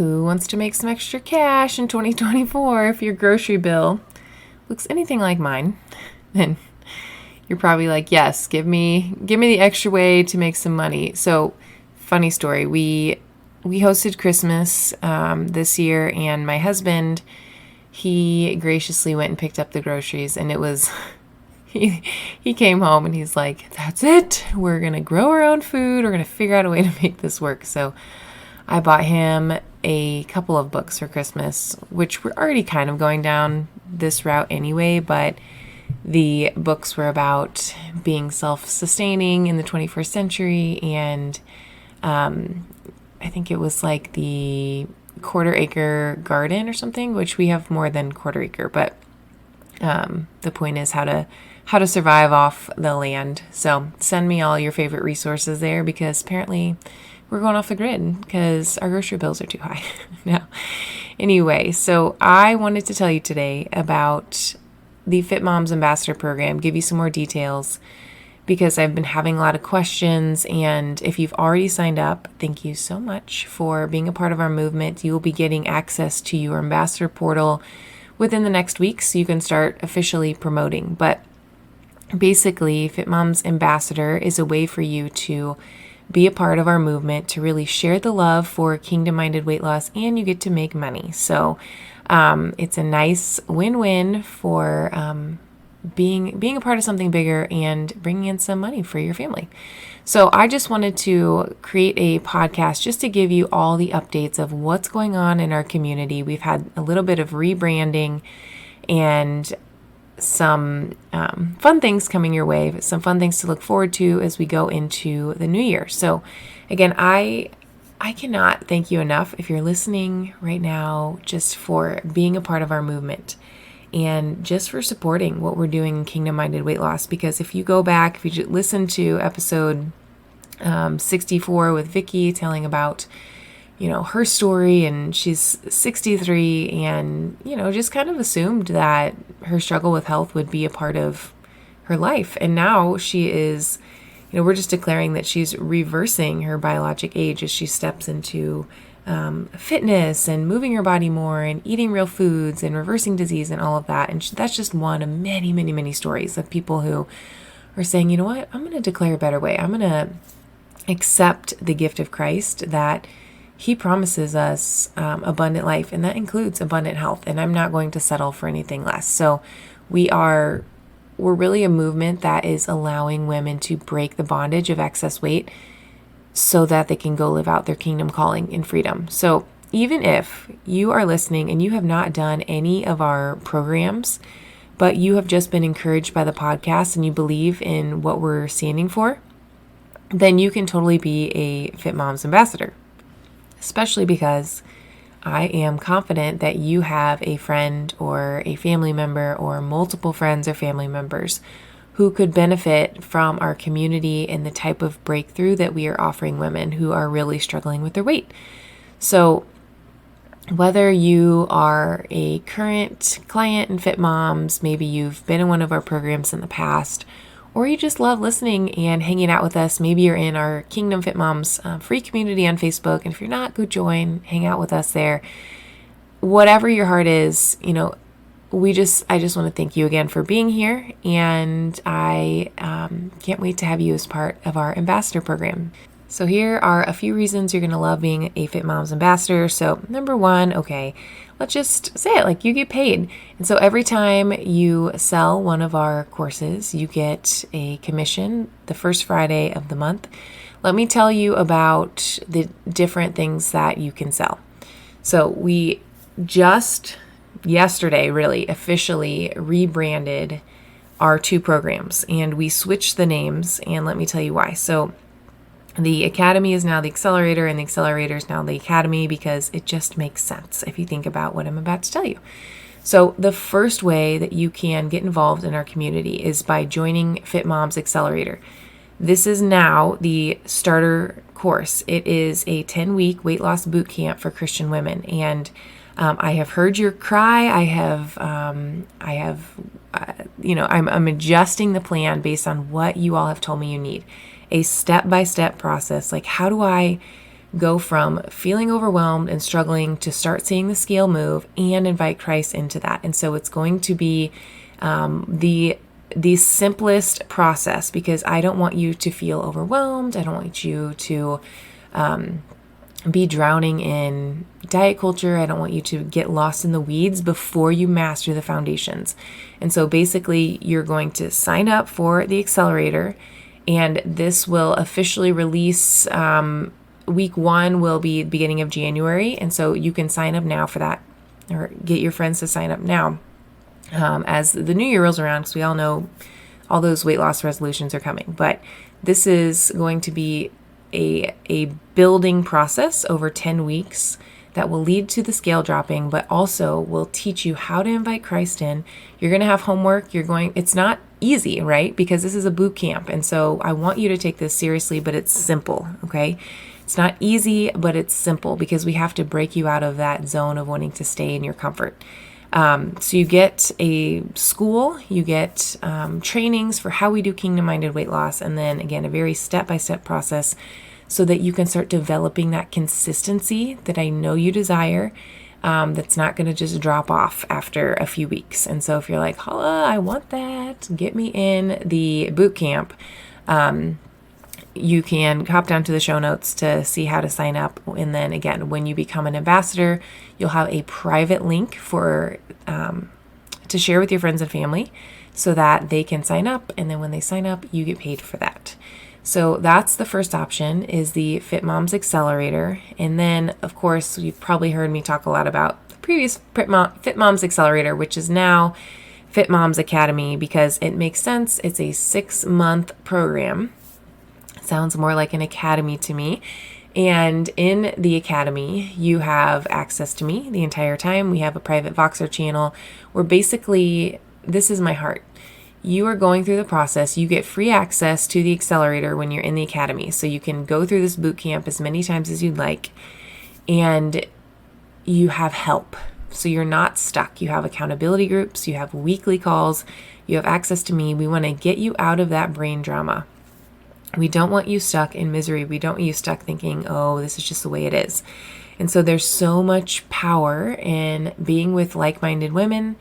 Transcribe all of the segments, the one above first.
who wants to make some extra cash in 2024 if your grocery bill looks anything like mine? Then you're probably like, yes, give me the extra way to make some money. So, funny story, we hosted Christmas this year, and my husband, he graciously went and picked up the groceries, and it was he came home and he's like, that's it. We're going to grow our own food. We're going to figure out a way to make this work. So I bought him a couple of books for Christmas, which we're already kind of going down this route anyway, but the books were about being self-sustaining in the 21st century, and I think it was like the quarter acre garden or something, which we have more than quarter acre, but the point is how to survive off the land. So send me all your favorite resources there, because apparently we're going off the grid because our grocery bills are too high. No. Anyway, so I wanted to tell you today about the Fit Moms Ambassador Program, give you some more details, because I've been having a lot of questions. And if you've already signed up, thank you so much for being a part of our movement. You will be getting access to your ambassador portal within the next week, so you can start officially promoting. But basically, Fit Moms Ambassador is a way for you to be a part of our movement, to really share the love for kingdom-minded weight loss, and you get to make money. So it's a nice win-win for being a part of something bigger and bringing in some money for your family. So I just wanted to create a podcast just to give you all the updates of what's going on in our community. We've had a little bit of rebranding and some fun things coming your way, some fun things to look forward to as we go into the new year. So again, I cannot thank you enough if you're listening right now, just for being a part of our movement and just for supporting what we're doing in kingdom-minded weight loss. Because if you go back, if you listen to episode 64 with Vicky telling about, her story, and she's 63 and, just kind of assumed that her struggle with health would be a part of her life. And now she is, we're just declaring that she's reversing her biologic age as she steps into fitness and moving her body more and eating real foods and reversing disease and all of that. And that's just one of many, many, many stories of people who are saying, you know what, I'm going to declare a better way. I'm going to accept the gift of Christ, that He promises us abundant life, and that includes abundant health, and I'm not going to settle for anything less. So we're really a movement that is allowing women to break the bondage of excess weight so that they can go live out their kingdom calling in freedom. So even if you are listening and you have not done any of our programs, but you have just been encouraged by the podcast and you believe in what we're standing for, then you can totally be a Fit Moms Ambassador. Especially because I am confident that you have a friend or a family member or multiple friends or family members who could benefit from our community and the type of breakthrough that we are offering women who are really struggling with their weight. So whether you are a current client in Fit Moms, maybe you've been in one of our programs in the past, or you just love listening and hanging out with us. Maybe you're in our Kingdom Fit Moms free community on Facebook. And if you're not, go join, hang out with us there. Whatever your heart is, I just want to thank you again for being here. And I can't wait to have you as part of our ambassador program. So here are a few reasons you're going to love being a Fit Moms Ambassador. So number one, okay, let's just say it, like you get paid. And so every time you sell one of our courses, you get a commission the first Friday of the month. Let me tell you about the different things that you can sell. So we just yesterday really officially rebranded our two programs, and we switched the names, and let me tell you why. So the Academy is now the Accelerator, and the Accelerator is now the Academy, because it just makes sense if you think about what I'm about to tell you. So the first way that you can get involved in our community is by joining Fit Moms Accelerator. This is now the starter course. It is a 10-week weight loss boot camp for Christian women, and I have heard your cry. I'm adjusting the plan based on what you all have told me you need. A step-by-step process. Like, how do I go from feeling overwhelmed and struggling to start seeing the scale move and invite Christ into that. And so it's going to be the simplest process, because I don't want you to feel overwhelmed. I don't want you to be drowning in diet culture. I don't want you to get lost in the weeds before you master the foundations. And so basically, you're going to sign up for the accelerator, and this will officially release. Week 1 will be the beginning of January. And so you can sign up now for that, or get your friends to sign up now as the new year rolls around, because we all know all those weight loss resolutions are coming. But this is going to be a building process over 10 weeks that will lead to the scale dropping, but also will teach you how to invite Christ in. You're going to have homework. It's not easy, right? Because this is a boot camp. And so I want you to take this seriously, but it's simple. Okay. It's not easy, but it's simple, because we have to break you out of that zone of wanting to stay in your comfort. So you get a school, you get trainings for how we do kingdom-minded weight loss, and then again, a very step-by-step process so that you can start developing that consistency that I know you desire, that's not going to just drop off after a few weeks. And so if you're like, holla, I want that, get me in the boot camp, you can hop down to the show notes to see how to sign up. And then again, when you become an ambassador, you'll have a private link for to share with your friends and family so that they can sign up. And then when they sign up, you get paid for that. So that's the first option, is the Fit Moms Accelerator. And then, of course, you've probably heard me talk a lot about the previous Fit Moms Accelerator, which is now Fit Moms Academy, because it makes sense. It's a 6-month program. Sounds more like an academy to me. And in the academy, you have access to me the entire time. We have a private Voxer channel where basically, this is my heart. You are going through the process. You get free access to the accelerator when you're in the academy. So you can go through this boot camp as many times as you'd like, and you have help. So you're not stuck. You have accountability groups. You have weekly calls. You have access to me. We want to get you out of that brain drama. We don't want you stuck in misery. We don't want you stuck thinking, oh, this is just the way it is. And so there's so much power in being with like-minded women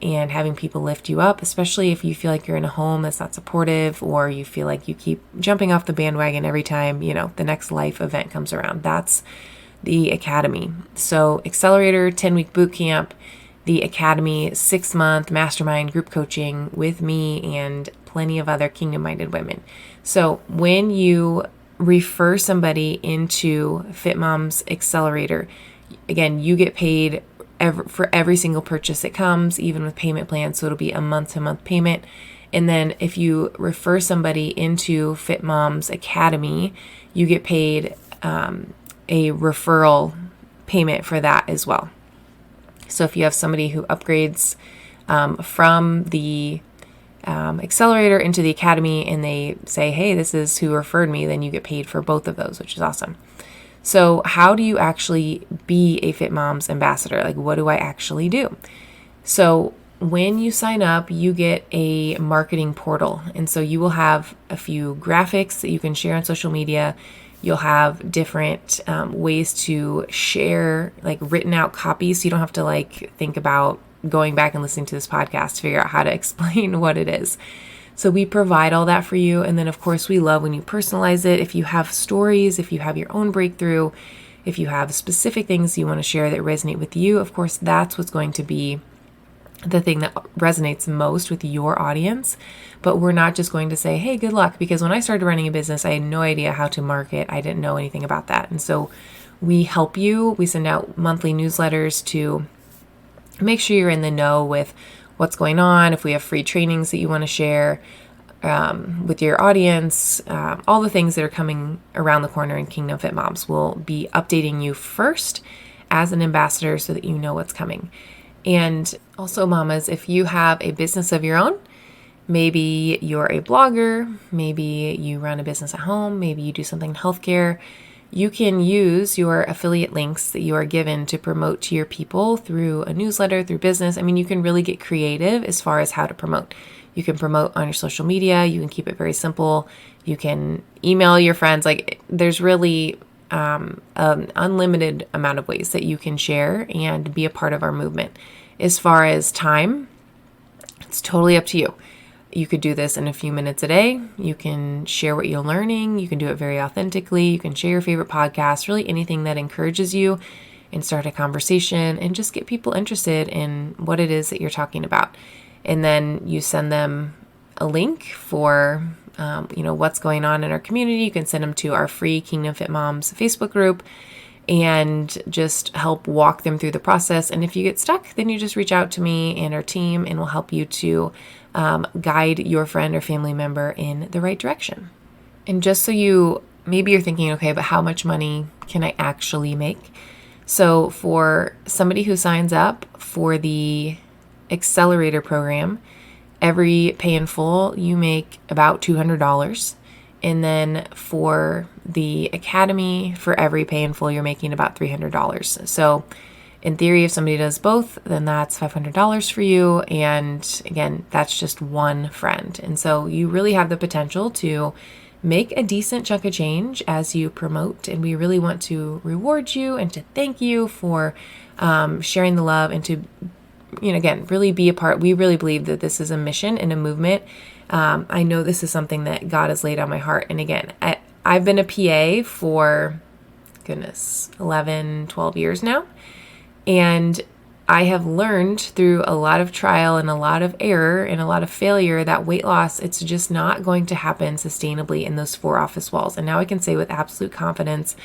and having people lift you up, especially if you feel like you're in a home that's not supportive, or you feel like you keep jumping off the bandwagon every time, the next life event comes around. That's the academy. So accelerator, 10-week boot camp, the academy, 6-month mastermind group coaching with me and plenty of other kingdom-minded women. So when you refer somebody into Fit Moms Accelerator, again, you get paid for every single purchase that comes, even with payment plans. So it'll be a month-to-month payment. And then if you refer somebody into Fit Moms Academy, you get paid a referral payment for that as well. So if you have somebody who upgrades from the accelerator into the academy and they say, hey, this is who referred me, then you get paid for both of those, which is awesome. So how do you actually be a Fit Moms ambassador? Like, what do I actually do? So when you sign up, you get a marketing portal. And so you will have a few graphics that you can share on social media. You'll have different ways to share, like written out copies. So you don't have to think about going back and listening to this podcast to figure out how to explain what it is. So we provide all that for you. And then, of course, we love when you personalize it. If you have stories, if you have your own breakthrough, if you have specific things you want to share that resonate with you, of course, that's what's going to be the thing that resonates most with your audience. But we're not just going to say, hey, good luck, because when I started running a business, I had no idea how to market. I didn't know anything about that. And so we help you. We send out monthly newsletters to make sure you're in the know with what's going on. If we have free trainings that you want to share with your audience, all the things that are coming around the corner in Kingdom Fit Moms, will be updating you first as an ambassador so that you know what's coming. And also, mamas, if you have a business of your own, maybe you're a blogger, maybe you run a business at home, maybe you do something in healthcare, you can use your affiliate links that you are given to promote to your people through a newsletter, through business. I mean, you can really get creative as far as how to promote. You can promote on your social media. You can keep it very simple. You can email your friends. There's really an unlimited amount of ways that you can share and be a part of our movement. As far as time, it's totally up to you. You could do this in a few minutes a day. You can share what you're learning. You can do it very authentically. You can share your favorite podcast, really anything that encourages you, and start a conversation and just get people interested in what it is that you're talking about. And then you send them a link for, what's going on in our community. You can send them to our free Kingdom Fit Moms Facebook group and just help walk them through the process. And if you get stuck, then you just reach out to me and our team, and we'll help you to guide your friend or family member in the right direction. And just so maybe you're thinking, okay, but how much money can I actually make? So for somebody who signs up for the Accelerator program, every pay in full, you make about $200. And then for the Academy, for every pay in full, you're making about $300. So in theory, if somebody does both, then that's $500 for you. And again, that's just one friend. And so you really have the potential to make a decent chunk of change as you promote. And we really want to reward you and to thank you for sharing the love and to, again, really be a part. We really believe that this is a mission and a movement. I know this is something that God has laid on my heart. And again, I've been a PA for, 11, 12 years now. And I have learned through a lot of trial and a lot of error and a lot of failure that weight loss, it's just not going to happen sustainably in those 4 office walls. And now I can say with absolute confidence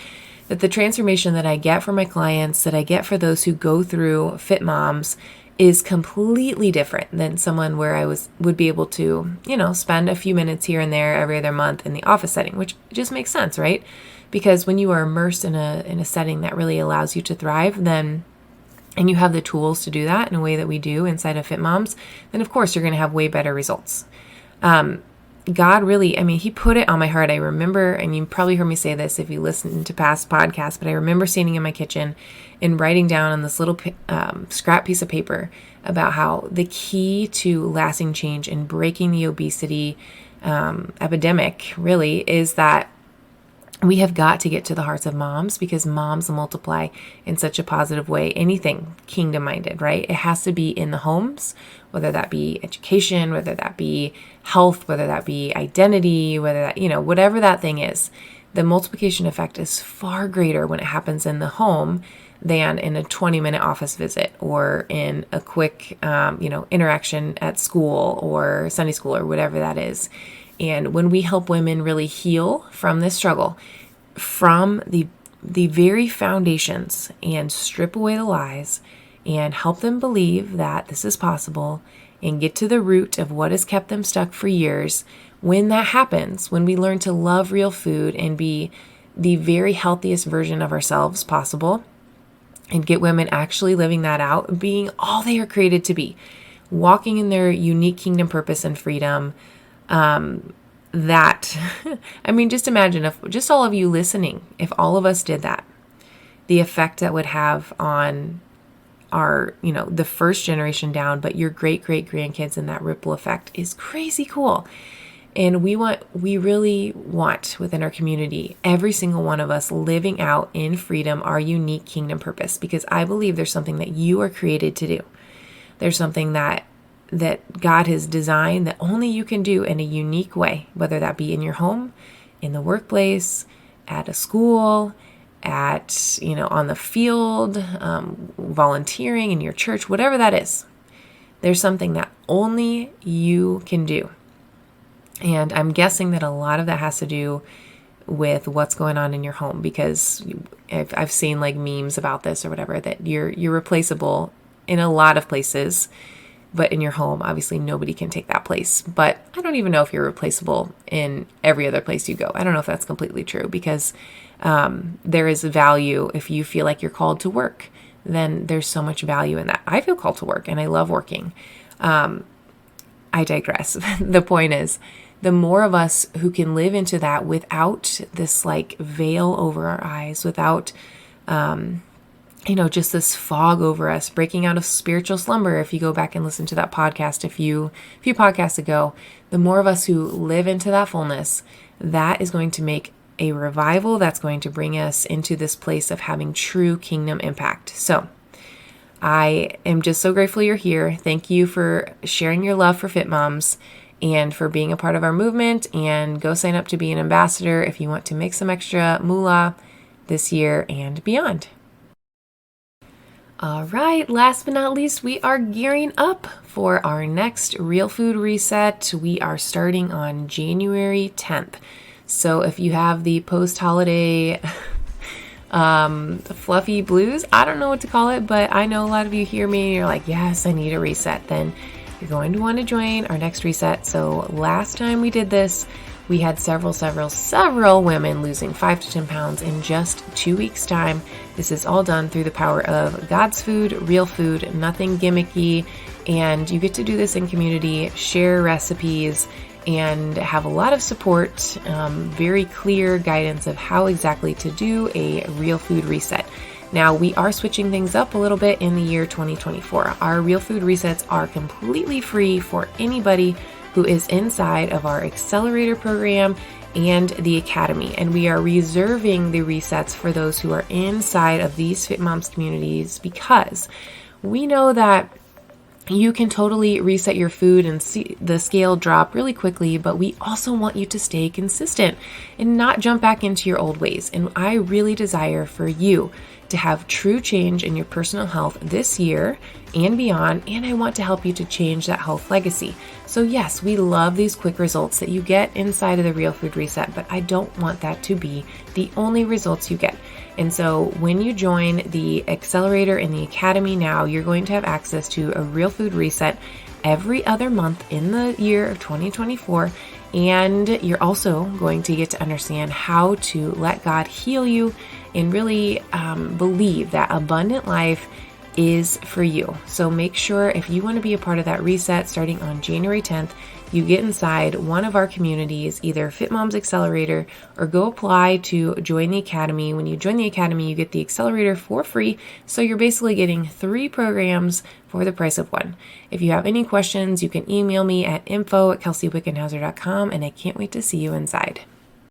that the transformation that I get for my clients, that I get for those who go through Fit Moms, is completely different than someone where I would be able to, spend a few minutes here and there every other month in the office setting, which just makes sense, right? Because when you are immersed in a setting that really allows you to thrive, and you have the tools to do that in a way that we do inside of Fit Moms, then of course you're going to have way better results. God really, He put it on my heart. I remember, and you probably heard me say this if you listen to past podcasts, but I remember standing in my kitchen and writing down on this little scrap piece of paper about how the key to lasting change and breaking the obesity epidemic really is that we have got to get to the hearts of moms, because moms multiply in such a positive way. Anything kingdom-minded, right? It has to be in the homes, whether that be education, whether that be health, whether that be identity, whether that, whatever that thing is. The multiplication effect is far greater when it happens in the home than in a 20-minute office visit or in a quick, interaction at school or Sunday school or whatever that is. And when we help women really heal from this struggle, from the very foundations, and strip away the lies and help them believe that this is possible and get to the root of what has kept them stuck for years, when that happens, when we learn to love real food and be the very healthiest version of ourselves possible, and get women actually living that out, being all they are created to be, walking in their unique kingdom purpose and freedom, just imagine if just all of you listening, if all of us did that, the effect that would have on our, the first generation down, but your great grandkids, and that ripple effect is crazy cool. And we really want within our community, every single one of us living out in freedom, our unique kingdom purpose, because I believe there's something that you are created to do. There's something that God has designed that only you can do in a unique way, whether that be in your home, in the workplace, at a school, on the field, volunteering in your church, whatever that is. There's something that only you can do. And I'm guessing that a lot of that has to do with what's going on in your home, because I've seen like memes about this or whatever, that you're replaceable in a lot of places. But in your home, obviously nobody can take that place. But I don't even know if you're replaceable in every other place you go. I don't know if that's completely true, because there is value. If you feel like you're called to work, then there's so much value in that. I feel called to work and I love working. I digress. The point is, the more of us who can live into that without this like veil over our eyes, without just this fog over us, breaking out of spiritual slumber. If you go back and listen to that podcast a few podcasts ago, the more of us who live into that fullness, that is going to make a revival that's going to bring us into this place of having true kingdom impact. So I am just so grateful you're here. Thank you for sharing your love for Fit Moms and for being a part of our movement. And go sign up to be an ambassador if you want to make some extra moolah this year and beyond. All right, last but not least, we are gearing up for our next Real Food Reset. We are starting on January 10th. So if you have the post-holiday fluffy blues, I don't know what to call it, but I know a lot of you hear me and you're like, yes, I need a reset. Then you're going to want to join our next reset. So last time we did this, we had several women losing 5 to 10 pounds in just 2 weeks' time. This is all done through the power of God's food, real food, nothing gimmicky. And you get to do this in community, share recipes, and have a lot of support, very clear guidance of how exactly to do a real food reset. Now, we are switching things up a little bit in the year 2024. Our Real Food Resets are completely free for anybody who is inside of our Accelerator program and the Academy. And we are reserving the resets for those who are inside of these Fit Moms communities because we know that you can totally reset your food and see the scale drop really quickly, but we also want you to stay consistent and not jump back into your old ways. And I really desire for you to have true change in your personal health this year and beyond, and I want to help you to change that health legacy. So yes, we love these quick results that you get inside of the Real Food Reset, but I don't want that to be the only results you get. And so when you join the Accelerator and the Academy now, you're going to have access to a Real Food Reset every other month in the year of 2024. And you're also going to get to understand how to let God heal you and really believe that abundant life is for you. So make sure if you want to be a part of that reset starting on January 10th, you get inside one of our communities, either Fit Moms Accelerator or go apply to join the Academy. When you join the Academy, you get the Accelerator for free. So you're basically getting 3 programs for the price of 1. If you have any questions, you can email me at info@kelseywickenhauser.com, and I can't wait to see you inside.